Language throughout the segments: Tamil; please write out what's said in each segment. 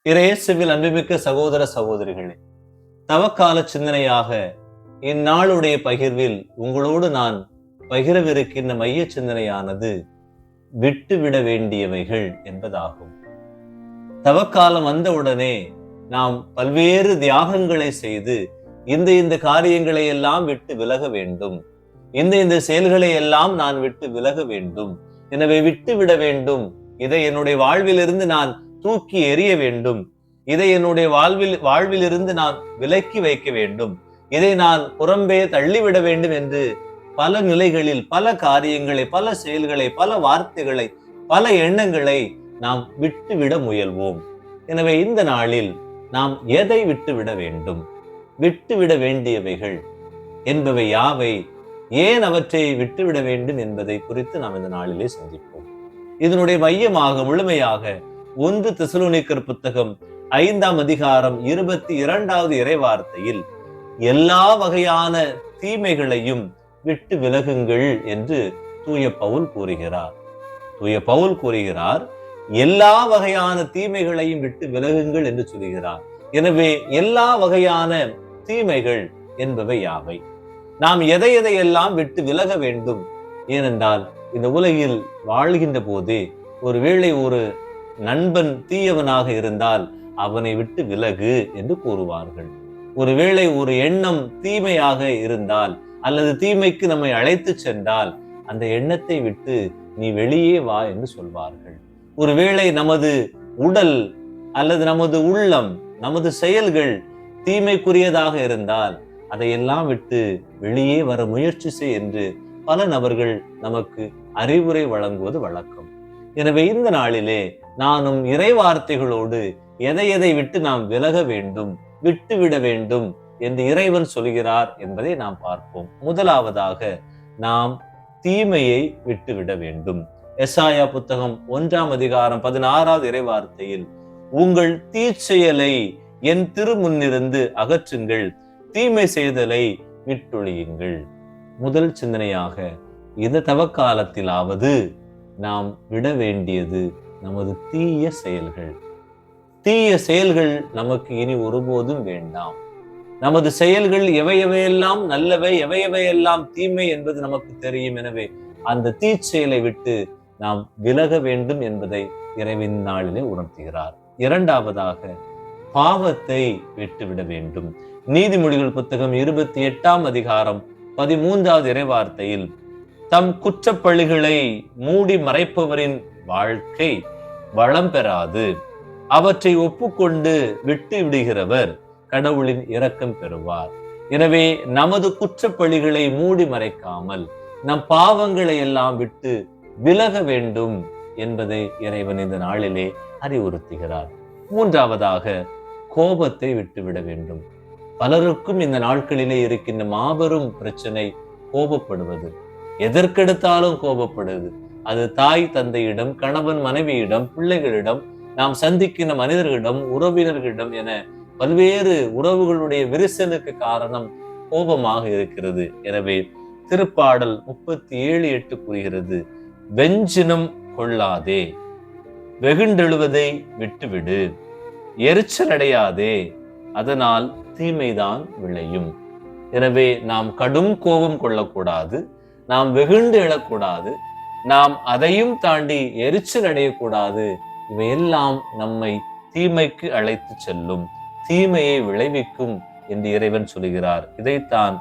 இறையேசுவில் அன்புமிக்க சகோதர சகோதரிகளே, தவக்கால சிந்தனையாக இந்நாளுடைய பகிர்வில் உங்களோடு நான் பகிரவிருக்கின்ற மைய சிந்தனையானது விட்டுவிட வேண்டியவைகள் என்பதாகும். தவக்காலம் வந்தவுடனே நாம் பல்வேறு தியாகங்களை செய்து இந்த காரியங்களை எல்லாம் விட்டு விலக வேண்டும், இந்த செயல்களை எல்லாம் நான் விட்டு விலக வேண்டும், எனவே விட்டு விட வேண்டும், இதை என்னுடைய வாழ்விலிருந்து நான் தூக்கி எறிய வேண்டும், இதை என்னுடைய வாழ்விலிருந்து நான் விலக்கி வைக்க வேண்டும், இதை நான் புறம்பே தள்ளிவிட வேண்டும் என்று பல நிலைகளில் பல காரியங்களை, பல செயல்களை, பல வார்த்தைகளை, பல எண்ணங்களை நாம் விட்டுவிட முயல்வோம். எனவே இந்த நாளில் நாம் எதை விட்டுவிட வேண்டும், விட்டுவிட வேண்டியவைகள் என்பவை யாவை, ஏன் அவற்றை விட்டுவிட வேண்டும் என்பதை குறித்து நாம் இந்த நாளிலே சிந்திப்போம். இதனுடைய மையமாக முழுமையாக 1 தெசலோனிக்கர் புத்தகம் 5ஆம் அதிகாரம் 22வது இறைவார்த்தையில் எல்லா வகையான தீமைகளையும் விட்டு விலகுங்கள் என்று தூய பவுல் கூறுகிறார். எல்லா வகையான தீமைகளையும் விட்டு விலகுங்கள் என்று சொல்கிறார். எனவே எல்லா வகையான தீமைகள் என்பவை யாவை, நாம் எதையெல்லாம் விட்டு விலக வேண்டும்? ஏனென்றால் இந்த உலகில் வாழ்கின்ற போதே ஒருவேளை ஒரு நண்பன் தீயவனாக இருந்தால் அவனை விட்டு விலகு என்று கூறுவார்கள். ஒருவேளை ஒரு எண்ணம் தீமையாக இருந்தால் அல்லது தீமைக்கு நம்மை அழைத்து சென்றால் அந்த எண்ணத்தை விட்டு நீ வெளியே வா என்று சொல்வார்கள். ஒருவேளை நமது உடல் அல்லது நமது உள்ளம், நமது செயல்கள் தீமைக்குரியதாக இருந்தால் அதையெல்லாம் விட்டு வெளியே வர முயற்சி செய் என்று பல நபர்கள் நமக்கு அறிவுரை வழங்குவது வழக்கம். எனவே இந்த நாளிலே நானும் இறை வார்த்தைகளோடு எதை விட்டு நாம் விலக வேண்டும், விட்டுவிட வேண்டும் என்று இறைவன் சொல்கிறார் என்பதை நாம் பார்ப்போம். முதலாவதாக நாம் தீமையை விட்டுவிட வேண்டும். எசாயா புத்தகம் 1ஆம் அதிகாரம் 16வது இறைவார்த்தையில், உங்கள் தீச்செயலை என் திருமுன்னிருந்து அகற்றுங்கள், தீமை செய்தலை விட்டொழியுங்கள். முதல் சிந்தனையாக இந்த தவக்காலத்திலாவது நாம் விட வேண்டியது நமது தீய செயல்கள். தீய செயல்கள் நமக்கு இனி ஒருபோதும் வேண்டாம். நமது செயல்கள் எவையெல்லாம் நல்லவை, எவையெல்லாம் தீமை என்பது நமக்கு தெரியும். எனவே அந்த தீச்செயலை விட்டு நாம் விலக வேண்டும் என்பதை இறைவன் நாளிலே உணர்த்துகிறார். இரண்டாவதாக பாவத்தை விட்டுவிட வேண்டும். நீதிமொழிகள் புத்தகம் 28ஆம் அதிகாரம் 13வது இறைவார்த்தையில், தம் குற்றப்பழிகளை மூடி மறைப்பவரின் வாழ்க்கை வளம் பெறாது, அவற்றை ஒப்புக்கொண்டு விட்டு விடுகிறவர் கடவுளின் இரக்கம் பெறுவார். எனவே நமது குற்றப்பழிகளை மூடி மறைக்காமல் நம் பாவங்களை எல்லாம் விட்டு விலக வேண்டும் என்பதை இறைவன் இந்த நாளிலே அறிவுறுத்துகிறார். மூன்றாவதாக கோபத்தை விட்டுவிட வேண்டும். பலருக்கும் இந்த நாட்களிலே இருக்கின்ற மாபெரும் பிரச்சனை கோபப்படுவது. எதற்கெடுத்தாலும் கோபப்படுவது. அது தாய் தந்தையிடம், கணவன் மனைவியிடம், பிள்ளைகளிடம், நாம் சந்திக்கின்ற மனிதர்களிடம், உறவினர்களிடம் என பல்வேறு உறவுகளுடைய விரிசலுக்கு காரணம் கோபமாக இருக்கிறது. எனவே திருப்பாடல் 37:8 கூறுகிறது, வெஞ்சினம் கொள்ளாதே, வெகுண்டெழுவதை விட்டுவிடு, எரிச்சல் அடையாதே, அதனால் தீமைதான் விளையும். எனவே நாம் கடும் கோபம் கொள்ளக்கூடாது, நாம் வெகுண்டு எழக்கூடாது, நாம் அதையும் தாண்டி எரிச்சல் அடையக்கூடாது. இவையெல்லாம் நம்மை தீமைக்கு அழைத்து செல்லும், தீமையை விளைவிக்கும் என்று இறைவன் சொல்கிறார். இதைத்தான்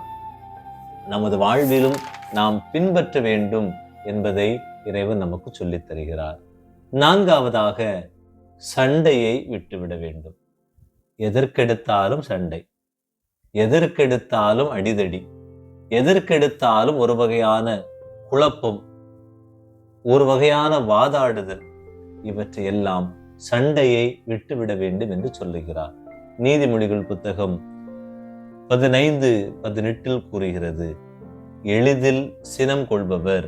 நமது வாழ்விலும் நாம் பின்பற்ற வேண்டும் என்பதை இறைவன் நமக்கு சொல்லித் தருகிறார். நான்காவதாக சண்டையை விட்டுவிட வேண்டும். எதற்கெடுத்தாலும் சண்டை, எதற்கெடுத்தாலும் அடிதடி, எதற்கெடுத்தாலும் ஒரு வகையான குழப்பம், ஒரு வகையான வாதாடுதல், இவற்றை எல்லாம் சண்டையை விட்டுவிட வேண்டும் என்று சொல்லுகிறார். நீதிமொழிகள் புத்தகம் 15:18 கூறுகிறது, எளிதில் சினம் கொள்பவர்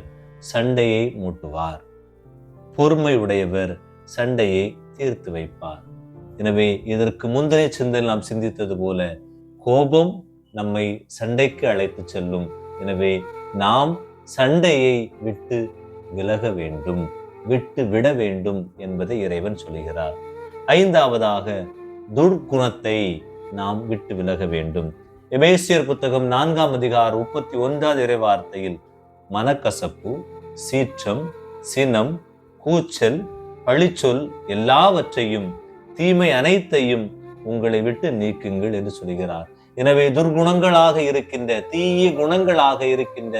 சண்டையை மூட்டுவார், பொறுமை உடையவர் சண்டையை தீர்த்து வைப்பார். எனவே இதற்கு முந்தைய சிந்தனை நாம் சிந்தித்தது போல கோபம் நம்மை சண்டைக்கு அழைத்து செல்லும். எனவே நாம் சண்டையை விட்டு விலக வேண்டும், விட்டு விட வேண்டும் என்பதை இறைவன் சொல்கிறார். ஐந்தாவதாக துர்க்குணத்தை நாம் விட்டு விலக வேண்டும். எபேசியர் புத்தகம் 4ஆம் அதிகாரம் 31வது இறைவார்த்தையில் மனக்கசப்பு, சீற்றம், சினம், கூச்சல், பழிச்சொல் எல்லாவற்றையும், தீமை அனைத்தையும் உங்களை விட்டு நீக்குங்கள் என்று சொல்கிறார். எனவே துர்குணங்களாக இருக்கின்ற, தீய குணங்களாக இருக்கின்ற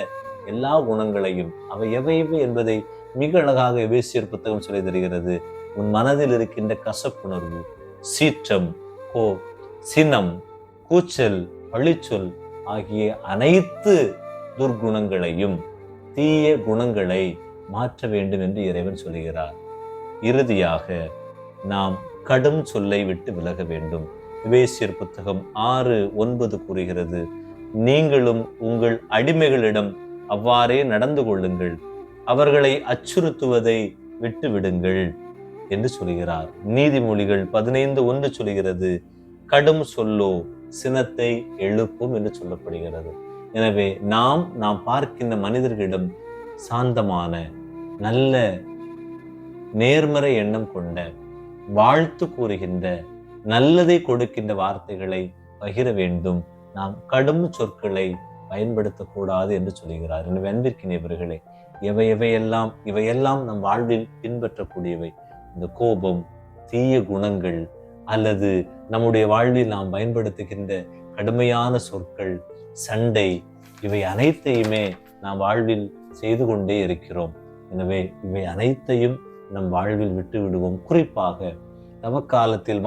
எல்லா குணங்களையும், அவை எவையவை என்பதை மிக அழகாக எபேசியர் புத்தகம் சொல்லி தருகிறது. உன் மனதில் இருக்கின்ற கசப்புணர்வு, சீற்றம், சினம், கூச்சல், பழிச்சொல் ஆகிய அனைத்து துர்குணங்களையும், தீய குணங்களை மாற்ற வேண்டும் என்று இறைவன் சொல்கிறார். இறுதியாக நாம் கடும் சொல்லை விட்டு விலக வேண்டும். எபேசியர் புத்தகம் 6:9 கூறுகிறது, நீங்களும் உங்கள் அடிமைகளிடம் அவ்வாறே நடந்து கொள்ளுங்கள், அவர்களை அச்சுறுத்துவதை விட்டு விடுங்கள் என்று சொல்கிறார். நீதிமொழிகள் 15:1 சொல்கிறது, கடும் சொல்லோ சினத்தை எழுப்பும் என்று சொல்லப்படுகிறது. எனவே நாம் பார்க்கின்ற மனிதர்களிடம் சாந்தமான, நல்ல, நேர்மறை எண்ணம் கொண்ட, வாழ்த்து கூறுகின்ற, நல்லதை கொடுக்கின்ற வார்த்தைகளை பகிர வேண்டும். நாம் கடும் சொற்களை பயன்படுத்தக்கூடாது என்று சொல்கிறார். எனவே அன்பிற்கினியவர்களே, இவையெல்லாம் நம் வாழ்வில் பின்பற்றக்கூடியவை. இந்த கோபம், தீய குணங்கள் அல்லது நம்முடைய வாழ்வில் நாம் பயன்படுத்துகின்ற கடுமையான சொற்கள், சண்டை, இவை அனைத்தையுமே நாம் வாழ்வில் செய்து கொண்டே இருக்கிறோம். எனவே இவை அனைத்தையும் நம் வாழ்வில் விட்டு விடுவோம். குறிப்பாக தவக்காலத்தில்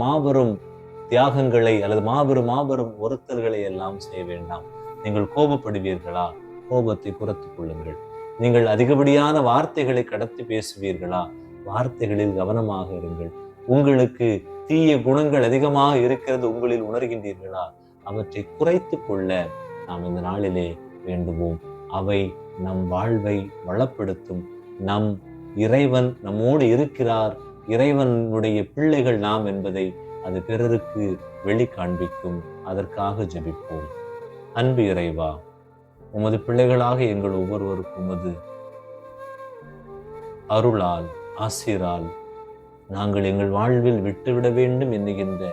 மாபெரும் தியாகங்களை அல்லது மாபெரும் ஒருத்தல்களை எல்லாம் செய்ய வேண்டாம். நீங்கள் கோபப்படுவீர்களா? கோபத்தை குறைத்துக் கொள்ளுங்கள். நீங்கள் அதிகப்படியான வார்த்தைகளை கடத்தி பேசுவீர்களா? வார்த்தைகளில் கவனமாக இருங்கள். உங்களுக்கு தீய குணங்கள் அதிகமாக இருக்கிறது உங்களில் உணர்கின்றீர்களா? அவற்றை குறைத்து கொள்ள நாம் இந்த நாளிலே வேண்டுவோம். அவை நம் வாழ்வை வளப்படுத்தும். நம் இறைவன் நம்மோடு இருக்கிறார், இறைவனுடைய பிள்ளைகள் நாம் என்பதை அது பிறருக்கு வெளி காண்பிக்கும். அதற்காக ஜெபிப்போம். அன்பு இறைவா, உமது பிள்ளைகளாக எங்கள் ஒவ்வொருவருக்கும் உமது அருளால், ஆசீரால் நாங்கள் எங்கள் வாழ்வில் விட்டுவிட வேண்டும் என்கின்ற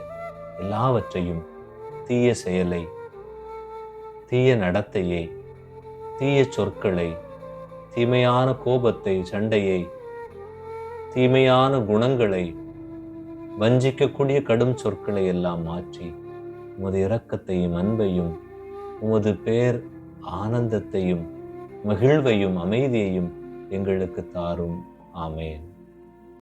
எல்லாவற்றையும், தீய செயலை, தீய நடத்தையை, தீய சொற்களை, தீமையான கோபத்தை, சண்டையை, தீமையான குணங்களை, வஞ்சிக்கக்கூடிய கடும் சொற்களை எல்லாம் மாற்றி உமது இரக்கத்தையும் அன்பையும், உமது பேர் ஆனந்தத்தையும், மகிழ்வையும், அமைதியையும் எங்களுக்கு தாரும். ஆமேன்.